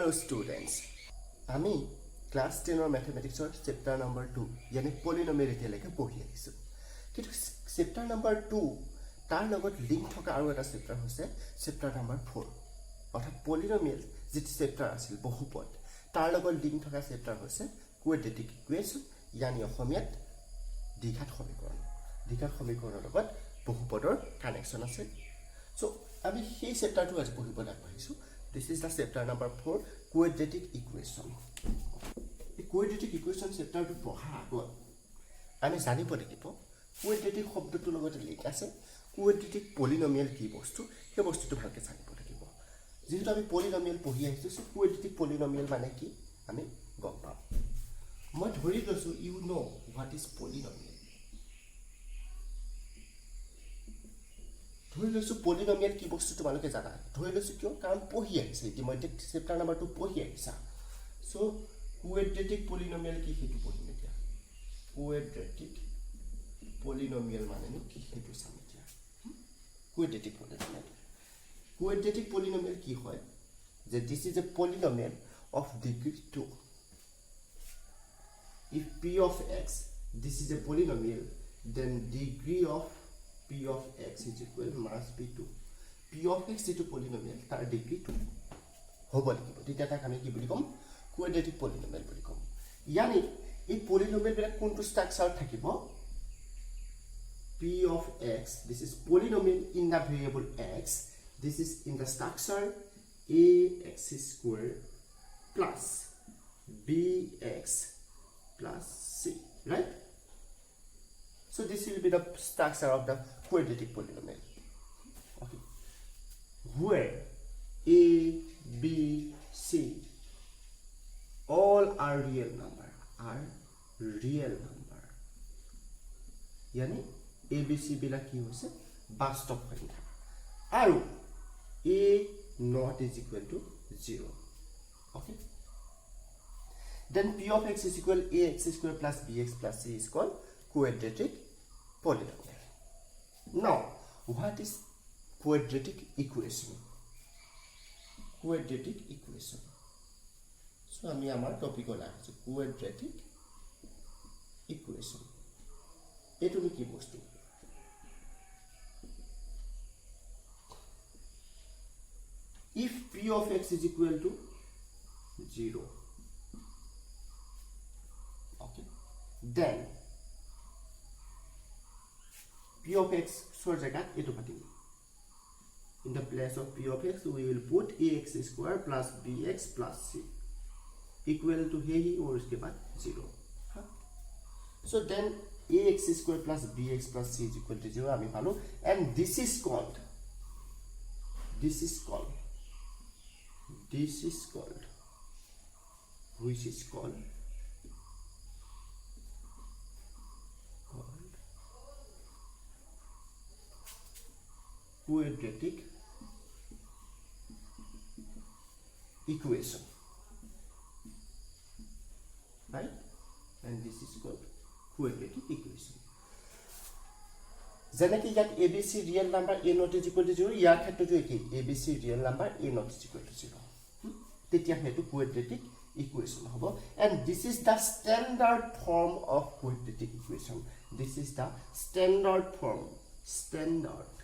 Hello students. আমি class 10 or mathematics or chapter number 2 yani polynomial এতিয়ালৈকে পঢ়ি আহিছো কিন্তু chapter number 2 তাৰ লগত লিংক থকা আৰু এটা chapter হৈছে chapter number 4 অৰ্থাৎ polynomial যিটো chapter আছিল বহুপদ তাৰ লগত লিংক থকা chapter হৈছে quadratic equation yani অসমীয়াত দ্বিঘাত সমীকৰণৰ লগত বহুপদৰ কানেকচন আছে সো আমি সেই chapterটো আজি পঢ়িবলৈ আগবাঢ়িছো This is the chapter number 4, quadratic equation. The quadratic equation chapter to পঢ়া আগত আমি জানিব লাগিব quadratic শব্দটোৰ লগত লিংক আছে quadratic polynomial কি বস্তু সেই বস্তুটো ভালকৈ জানিব লাগিব যেহেতু আমি polynomial পঢ়ি আহিছো সো quadratic polynomial মানে কি আমি গম পাম মই ধৰি লৈছো you know what is polynomial ধৰি লৈছো polynomial কি বস্তু তোমালোকে জানা ধৰি লৈছো কিয় কাৰণ পঢ়ি আহিছে ইতিমধ্যে চেপ্টাৰ নম্বৰ 2 পঢ়ি আহিছা সো quadratic polynomial কি হেতু পঢ়িম এতিয়া quadratic polynomial মানে কি হেতু চাম এতিয়া quadratic polynomial কি হয় যে this is a polynomial of degree 2 if p of x this is a polynomial then degree of p of x is equal must be 2 p of x is a polynomial tar degree 2 hobo likibo tita ta kami ki boli kom quadratic polynomial boli kom yani ei polynomial bela kontu structure thakibo p of x this is polynomial in the variable x this is in the structure ax square plus bx plus c right. So this will be the structure of the quadratic polynomial. Okay. Where a, b, c all are real number. Yani a, b, c bila ki hoise bastov সংখ্যা. Aru a not is equal to 0. Okay. Then p of x is equal ax square plus bx plus c is called quadratic polynomial. Now, what is quadratic equation? Quadratic equation. So, আমি আমার topic ওলা আছে quadratic equation. এটো কি বস্তু? If p of x is equal to 0, okay, then p of x for jaga eto patim in the place of p of x we will put ax square plus bx plus c equal to he or uske baad 0 so then ax square plus bx plus c is equal to 0 ami palo and this is called which is called quadratic equation, right? And this is called quadratic equation. যেনেকি ইয়াত abc real number a not is equal to 0 ইয়াৰ ক্ষেত্ৰটো একেই abc real number a not is equal to 0 তেতিয়া হেতু quadratic equation হ'ব and this is the standard form of quadratic equation. This is the standard form, standard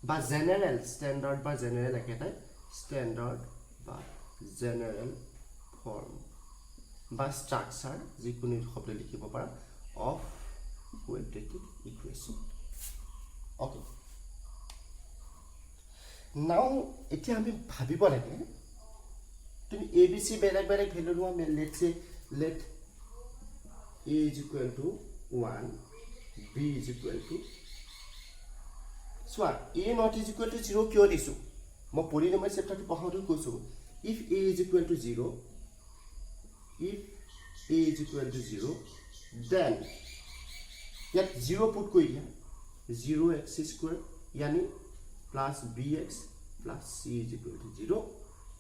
বা general standard বা general একেটাই standard বা general form বা structure যিকোনো শব্দ লিখিব পাৰা of quadratic equation. Okay, now এতিয়া আমি ভাবিব লাগে তুমি abc বেলেগ বেলেগ ভ্যালু লোৱা let's say let a is equal to 1 b is equal to so a not is equal to 0 kyo disu mo polynomial chapter to pahautu koisu if a is equal to 0 then yet 0 put koi dia 0x square yani plus bx plus c is equal to 0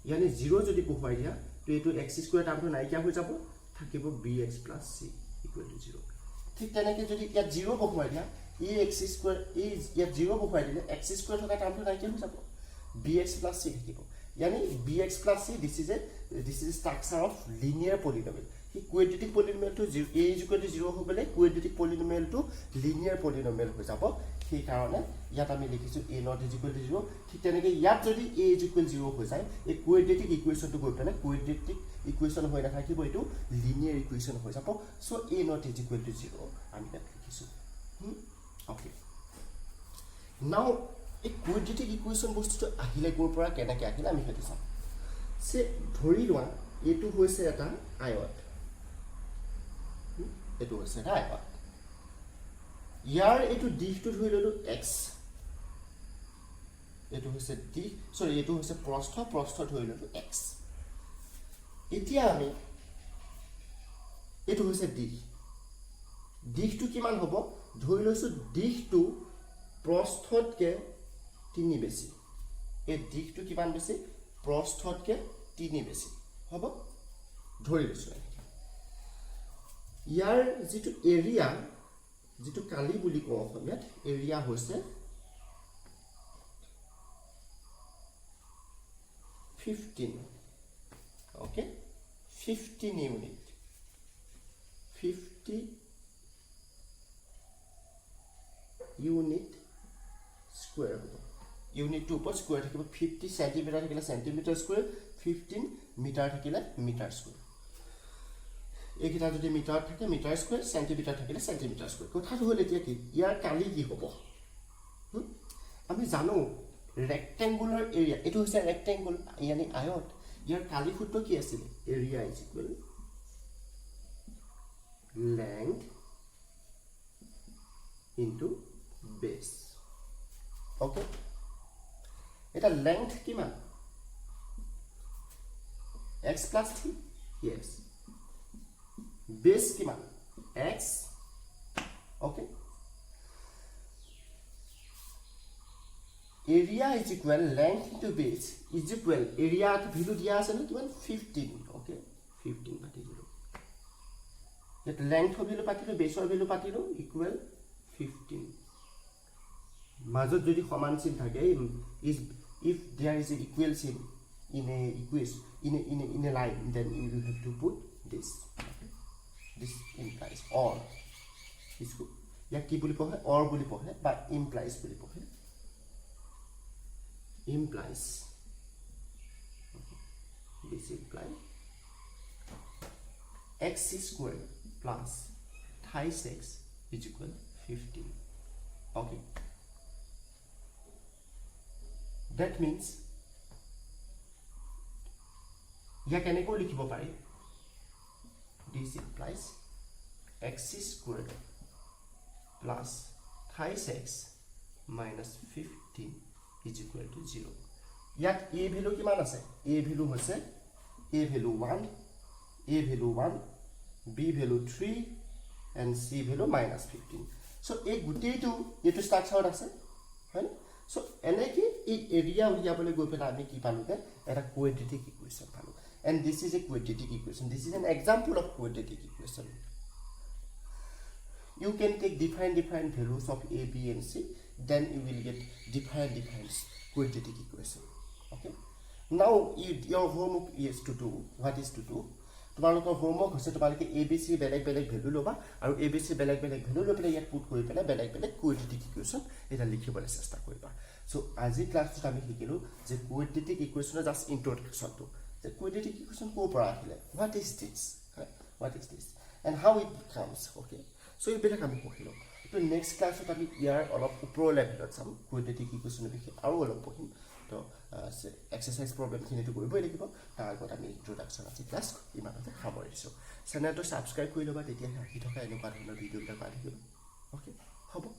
yani 0 jodi pohai dia to etu x square term to nai kya hoi jabo thakibo bx plus c equal to 0 thik tenake jodi ya 0 pohai dia ax square is yet 0 বহুৱাই দিলে x square থকা টাৰ্মটো নাই কি হৈ যাব bx plus c থাকিব यानी bx plus c this is a structure of linear polynomial he quadratic polynomial to a is equal to 0 হবলে quadratic polynomial to linear polynomial হৈ যাব সেই কাৰণে ইয়াত আমি লিখিছো a not is equal to 0 ঠিক তেনেকৈ ইয়াত যদি a is equal to 0 হৈ যায় এই quadratic equation টো গৈ পেলাই quadratic equation হৈ নাথাকিব এটো linear equation হৈ যাব so a not is equal to 0 আমি ইয়াত লিখিছো okay now a quadratic equation বস্তুটো আহিলে কোৰ পৰা কেনেকৈ আহিলে আমি হেতু চাম সে ধৰি লোৱা এটো হৈছে এটা আয়ত এটো হৈছে এটা আয়ত ইয়াৰ এটো দিশটো ধৰি ললো x এটো হৈছে দিশ সৰি এটো হৈছে প্ৰস্থ ধৰি ললো x এতিয়া আমি এটো হৈছে দিশটো কিমান হ'ব ধৰি লৈছো দিশটো প্ৰস্থতকে 3 বেছি এই দিশটো কিমান বেছি প্ৰস্থতকে 3 বেছি হ'ব ধৰি লৈছো ইয়াৰ যেটো এৰিয়া যেটো কালি বুলি কোৱা অসমীয়াত এৰিয়া হৈছে 15 okay 15 unit 50 unit square unit to upper square থাকিব 50 cm থাকিলে centimeter square 15 meter থাকিলে meter square এইকিটা যদি মিটার থাকে মিটার স্কয়ার সেন্টিমিটার থাকিলে সেন্টিমিটার স্কয়ার কথাটো হল এতিয়া কি ইয়াৰ কালি কি হ'ব আমি জানো ৰেক্টেঙ্গুলাৰ এৰিয়া এটো হৈছে ৰেক্টেঙ্গল yani আয়ত ইয়াৰ কালি সূত্ৰ কি আছিল area is equal length into base okay এটা length কিমান x plus 3 yes base কিমান x okay area is equal length into base is equal area at value দিয়া আছে ন কিমান 15 okay 15 পাতি দিলো এট length of value পাতিলো base of value পাতিলো equal 15 মাজত যদি সমান চিন থাকে is if there is an equal sign in a equation in a line then you will have to put this this implies or is good ya ki boli pohe or boli pohe but implies boli pohe implies this implies x square plus thrice x is equal 15 okay that means ya keneko likhibo pari this implies x squared plus thrice x minus 15 is equal to 0 yat a value kiman ase a value hoise a value 1 a value 1 b value 3 and c value minus 15 so a guti to eto structure ase right so eneki ei area uliyabole goi pela ami ki panu ke eta quadratic equation panu and this is a quadratic equation this is an example of quadratic equation you can take different values of a b and c then you will get different quadratic equation okay now your homework is to do what is to do তোমালোকৰ homework হৈছে তোমালোকে abc বেলেগ value লবা আৰু abc বেলেগ value লৈ পেলাই ইয়াত পুট কৰি পেলাই বেলেগ quadratic equation এটা লিখিবলৈ চেষ্টা কৰিবা সো আজি ক্লাছটোত আমি শিকিলো যে quadratic equation just introduction to the quadratic equation ko para ahile what is this and how it becomes okay so ibelak ami pohilo to next class ot ami yar olop upro level ot sam quadratic equation bikhe aru olop pohim to exercise problem khini to koribo lagibo tar agot ami introduction ati class imanote khaboriso channel to subscribe koi loba tetia hi thoka enuka dhৰণৰ video ta pa dikibo okay hobo